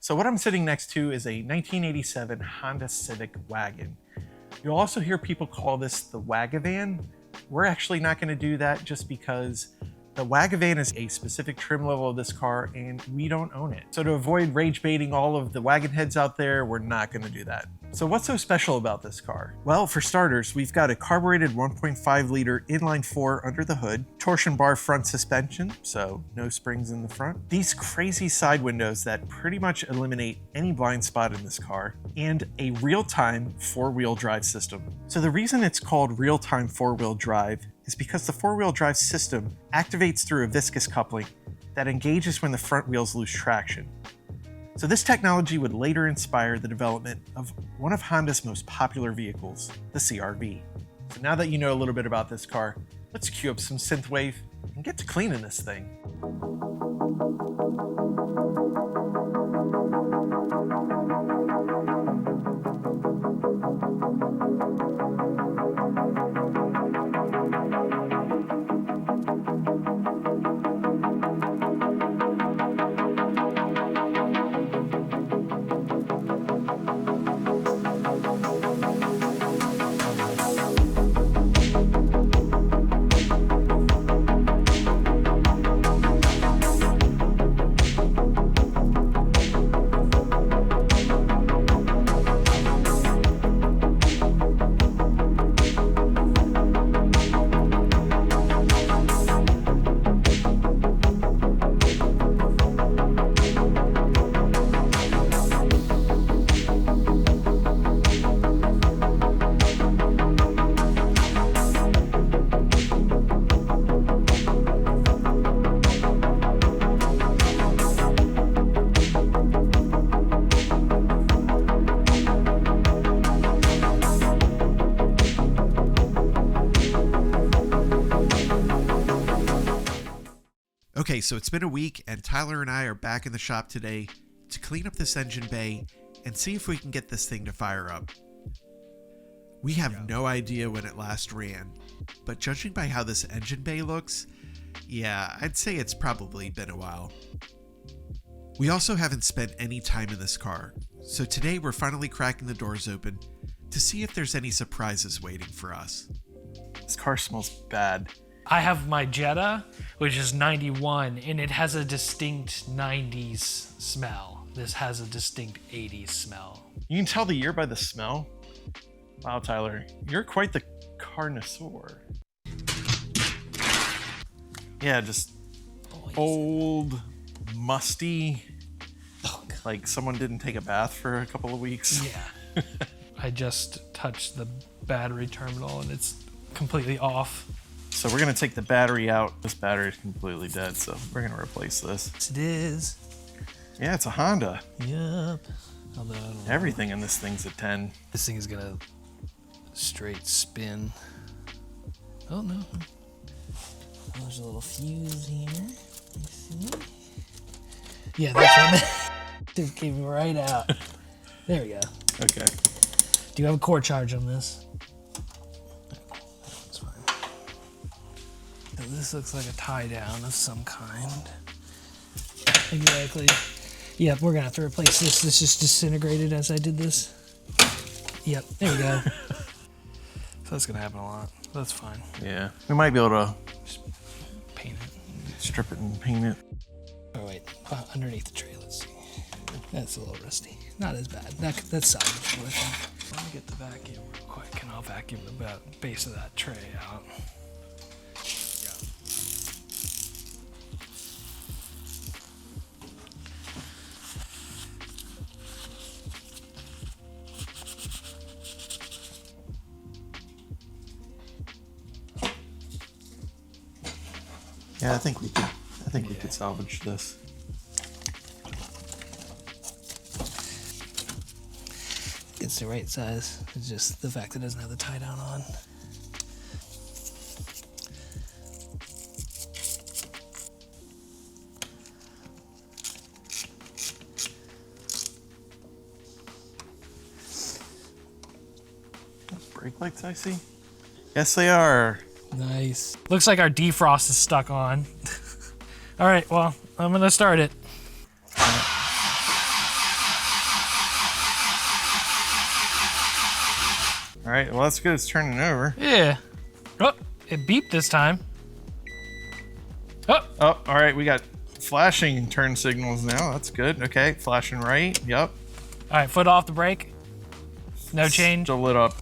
So what I'm sitting next to is a 1987 Honda Civic Wagon. You'll also hear people call this the Wagavan. We're actually not going to do that just because the Wagavan is a specific trim level of this car and we don't own it. So to avoid rage baiting all of the wagon heads out there, we're not going to do that. So what's so special about this car? Well, for starters, we've got a carbureted 1.5 liter inline 4 under the hood, torsion bar front suspension, so no springs in the front, these crazy side windows that pretty much eliminate any blind spot in this car, and a real-time four-wheel drive system. So the reason it's called real-time four-wheel drive is because the four-wheel drive system activates through a viscous coupling that engages when the front wheels lose traction. So this technology would later inspire the development of one of Honda's most popular vehicles, the CR-V. So now that you know a little bit about this car, let's cue up some synthwave and get to cleaning this thing. Okay, so it's been a week and Tyler and I are back in the shop today to clean up this engine bay and see if we can get this thing to fire up. We have no idea when it last ran, but judging by how this engine bay looks, yeah, I'd say it's probably been a while. We also haven't spent any time in this car, so today we're finally cracking the doors open to see if there's any surprises waiting for us. This car smells bad. I have my Jetta, which is 91, and it has a distinct 90s smell. This has a distinct 80s smell. You can tell the year by the smell. Wow, Tyler, you're quite the carnivore. Yeah, just old, musty, like someone didn't take a bath for a couple of weeks. Yeah. I just touched the battery terminal and it's completely off. So we're going to take the battery out. This battery is completely dead, so we're going to replace this. Yes, it is. Yeah, it's a Honda. Yep. Although everything in this thing's a 10. This thing is going to straight spin. Oh, no. There's a little fuse here. You see? Yeah, that's what I meant. Just came right out. There we go. Okay. Do you have a core charge on this? That's fine. So this looks like a tie down of some kind. Exactly. Yep, we're gonna have to replace this. This just disintegrated as I did this. Yep, there we go. So that's gonna happen a lot. That's fine. Yeah. We might be able to Just paint it. strip it and paint it. Oh wait, underneath the tray, let's see. That's a little rusty. Not as bad. That's salvageable, I think. Let me get the vacuum real quick and I'll vacuum the base of that tray out. Yeah, I think we could salvage this. It's the right size. It's just the fact that it doesn't have the tie down on. Brake lights, I see. Yes, they are. Nice. Looks like our defrost is stuck on. All right, well, I'm gonna start it. All right, well, that's good. It's turning over. Yeah. Oh, it beeped this time. Oh. Oh, all right. We got flashing turn signals now. That's good. Okay, flashing right. Yep. All right, foot off the brake. No change. Still lit up.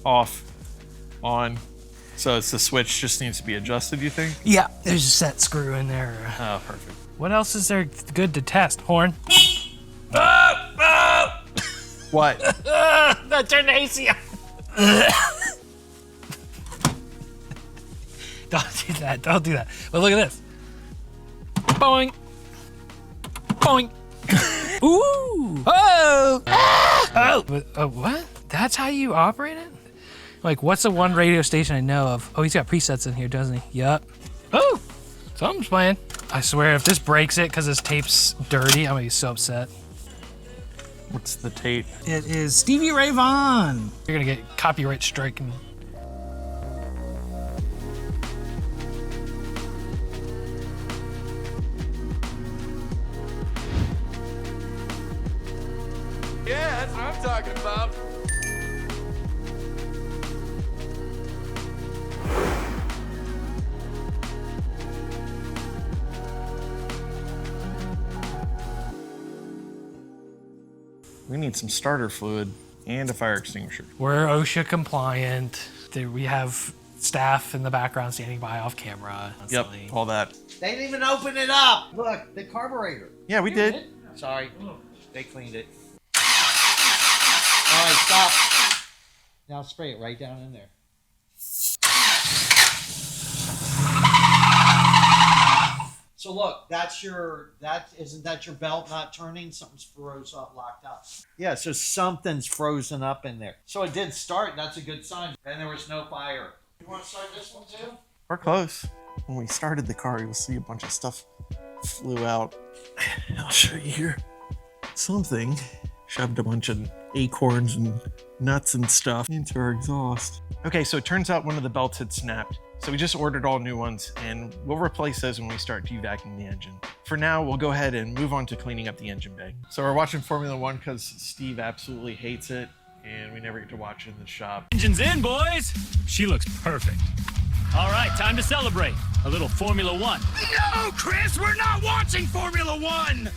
Off. On. So it's the switch just needs to be adjusted, you think? Yeah, there's a set screw in there. Oh, perfect. What else is there good to test? Horn. What? That turned the AC on. Don't do that. Don't do that. But look at this. Boing. Boing. Ooh. Oh. Oh. What? That's how you operate it? Like, what's the one radio station I know of? Oh, he's got presets in here, doesn't he? Yup. Oh, something's playing. I swear, if this breaks it because this tape's dirty, I'm gonna be so upset. What's the tape? It is Stevie Ray Vaughan. You're gonna get copyright stricken. Yeah, that's what I'm talking about. We need some starter fluid and a fire extinguisher. We're OSHA compliant. We have staff in the background standing by off camera. Yep, all that. They didn't even open it up. Look, the carburetor. Yeah, we did. Sorry, they cleaned it. All right, stop. Now spray it right down in there. So look, isn't that your belt not turning? Something's froze up, locked up. Yeah, so something's frozen up in there. So it did start, that's a good sign. And there was no fire. You want to start this one too? We're close. When we started the car, you'll see a bunch of stuff flew out. I'll show you here. Something shoved a bunch of acorns and nuts and stuff into our exhaust. Okay, so it turns out one of the belts had snapped. So we just ordered all new ones and we'll replace those when we start devacuuming the engine. For now, we'll go ahead and move on to cleaning up the engine bay. So we're watching Formula One because Steve absolutely hates it and we never get to watch it in the shop. Engine's in, boys. She looks perfect. All right, time to celebrate. A little Formula One. No, Chris, we're not watching Formula One.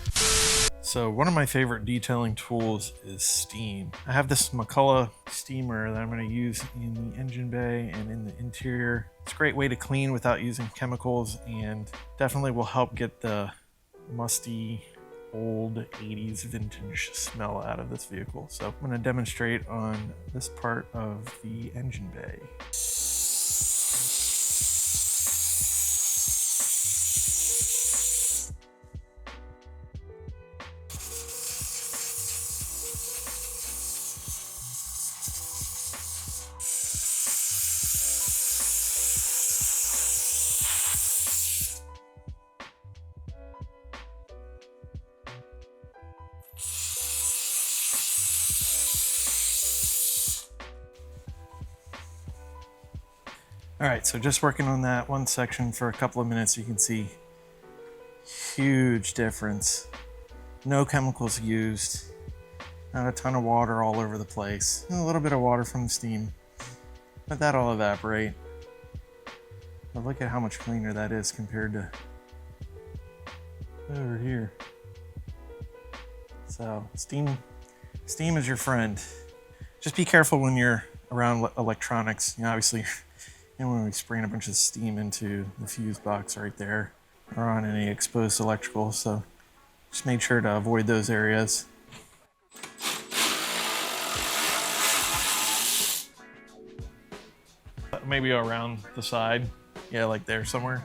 So one of my favorite detailing tools is steam. I have this McCullough steamer that I'm going to use in the engine bay and in the interior. It's a great way to clean without using chemicals and definitely will help get the musty old 80s vintage smell out of this vehicle. So I'm going to demonstrate on this part of the engine bay. All right, so just working on that one section for a couple of minutes, you can see huge difference. No chemicals used, not a ton of water all over the place. A little bit of water from the steam, but that'll evaporate. But look at how much cleaner that is compared to over here. So steam is your friend. Just be careful when you're around electronics. You know, obviously, and when we spraying a bunch of steam into the fuse box right there, or on any exposed electrical, so just make sure to avoid those areas. Maybe around the side, yeah, like there somewhere.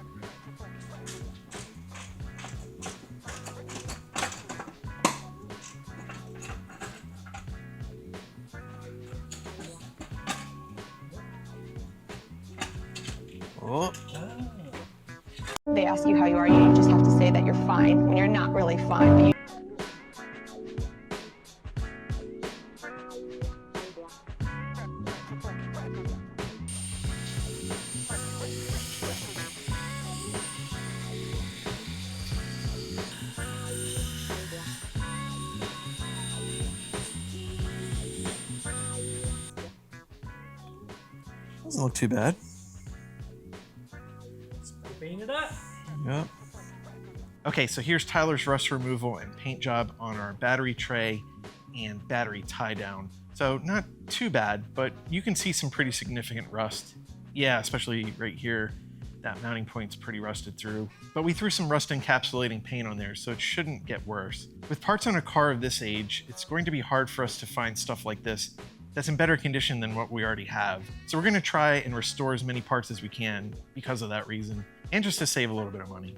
Oh. They ask you how you are, you just have to say that you're fine when you're not really fine. But you Doesn't look too bad. Paint it up. Yep. Okay, so here's Tyler's rust removal and paint job on our battery tray and battery tie down. So not too bad, but you can see some pretty significant rust. Yeah, especially right here. That mounting point's pretty rusted through. But we threw some rust encapsulating paint on there, so it shouldn't get worse. With parts on a car of this age, it's going to be hard for us to find stuff like this that's in better condition than what we already have. So we're gonna try and restore as many parts as we can because of that reason, and just to save a little bit of money.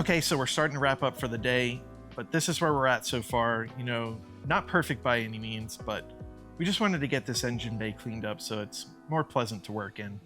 Okay, so we're starting to wrap up for the day, but this is where we're at so far. You know, not perfect by any means, but we just wanted to get this engine bay cleaned up so it's more pleasant to work in.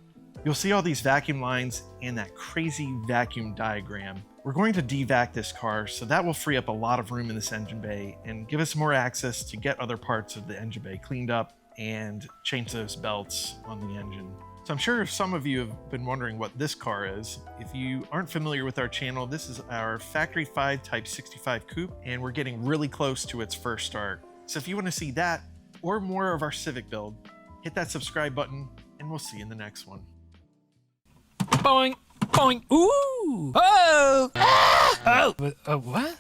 You'll see all these vacuum lines and that crazy vacuum diagram. We're going to devac this car, so that will free up a lot of room in this engine bay and give us more access to get other parts of the engine bay cleaned up and change those belts on the engine. So I'm sure some of you have been wondering what this car is. If you aren't familiar with our channel, this is our Factory 5 Type 65 Coupe, and we're getting really close to its first start. So if you want to see that or more of our Civic build, hit that subscribe button, and we'll see you in the next one. Boing, boing, ooh, oh, ah! Oh, what?